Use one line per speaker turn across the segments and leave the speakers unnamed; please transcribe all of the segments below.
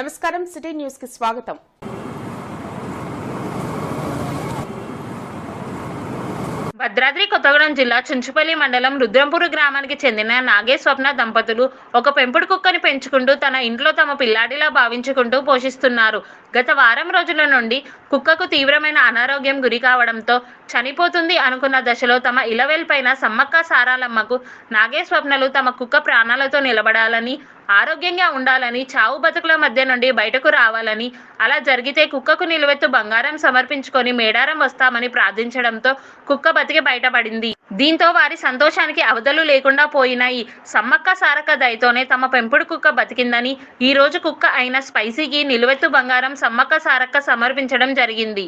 నమస్కారం, city news కి స్వాగతం. భద్రాద్రి కొత్తగూడెం జిల్లా చుంచుపల్లి మండలం రుద్రంపూర్ గ్రామానికి చెందిన నాగేస్వప్న దంపతులు ఒక పెంపుడు కుక్కని పెంచుకుంటూ తన ఇంట్లో తమ పిల్లాడిలా భావించుకుంటూ పోషిస్తున్నారు. గత వారం రోజుల నుండి కుక్కకు తీవ్రమైన అనారోగ్యం గురి కావడంతో చనిపోతుంది అనుకున్న దశలో తమ ఇలవేల్పైన సమ్మక్క సారాలమ్మకు నాగేస్వప్నలు తమ కుక్క ప్రాణాలతో నిలబడాలని, ఆరోగ్యంగా ఉండాలని, చావు బతుకుల మధ్య నుండి బయటకు రావాలని, అలా జరిగితే కుక్కకు నిలువెత్తు బంగారం సమర్పించుకొని మేడారం వస్తామని ప్రార్థించడంతో కుక్క బతికి బయటపడింది. దీంతో వారి సంతోషానికి అవధులు లేకుండా పోయినాయి. సమ్మక్క సారక్క దయతోనే తమ పెంపుడు కుక్క బతికిందని, ఈ రోజు కుక్క అయిన స్పైసీకి నిలువెత్తు బంగారం సమ్మక్క సారక్క సమర్పించడం జరిగింది.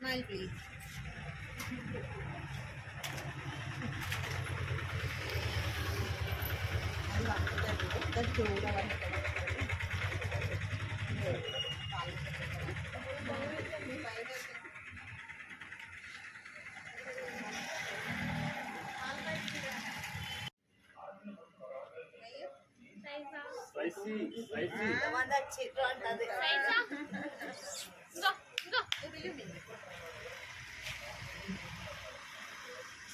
Smile, please.
Spicy.
The one that children does it. Go.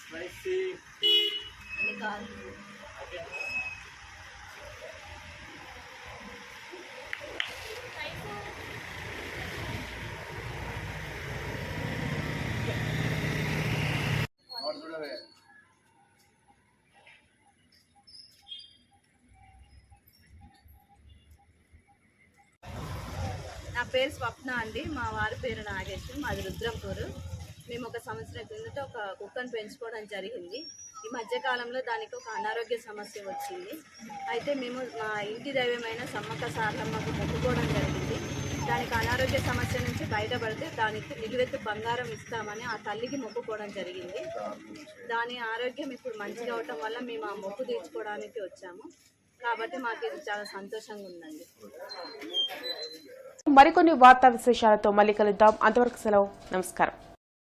Spicy.
నా పేరు స్వప్న అండి. మా వారి పేరు నాగేశ్వరి. మాది రుద్రంపూర్. మేము ఒక సంవత్సరం కిందట ఒక కుక్కను పెంచుకోవడం జరిగింది. ఈ మధ్యకాలంలో దానికి ఒక అనారోగ్య సమస్య వచ్చింది. అయితే మేము మా ఇంటి దైవమైన సమ్మక్క సారలమ్మకు మొక్కుకోవడం జరిగింది. దానికి అనారోగ్య సమస్య నుంచి బయటపడితే దానికి నిలువెత్తు బంగారం ఇస్తామని ఆ తల్లికి మొక్కుకోవడం జరిగింది. దాని ఆరోగ్యం ఇప్పుడు మంచిగా అవటం వల్ల మేము ఆ మొక్కు తీర్చుకోవడానికి వచ్చాము. కాబట్టి మాకు ఇది చాలా సంతోషంగా ఉందండి.
మరికొన్ని వార్తా విశేషాలతో మళ్ళీ కలుద్దాం. అంతవరకు సెలవు. నమస్కారం.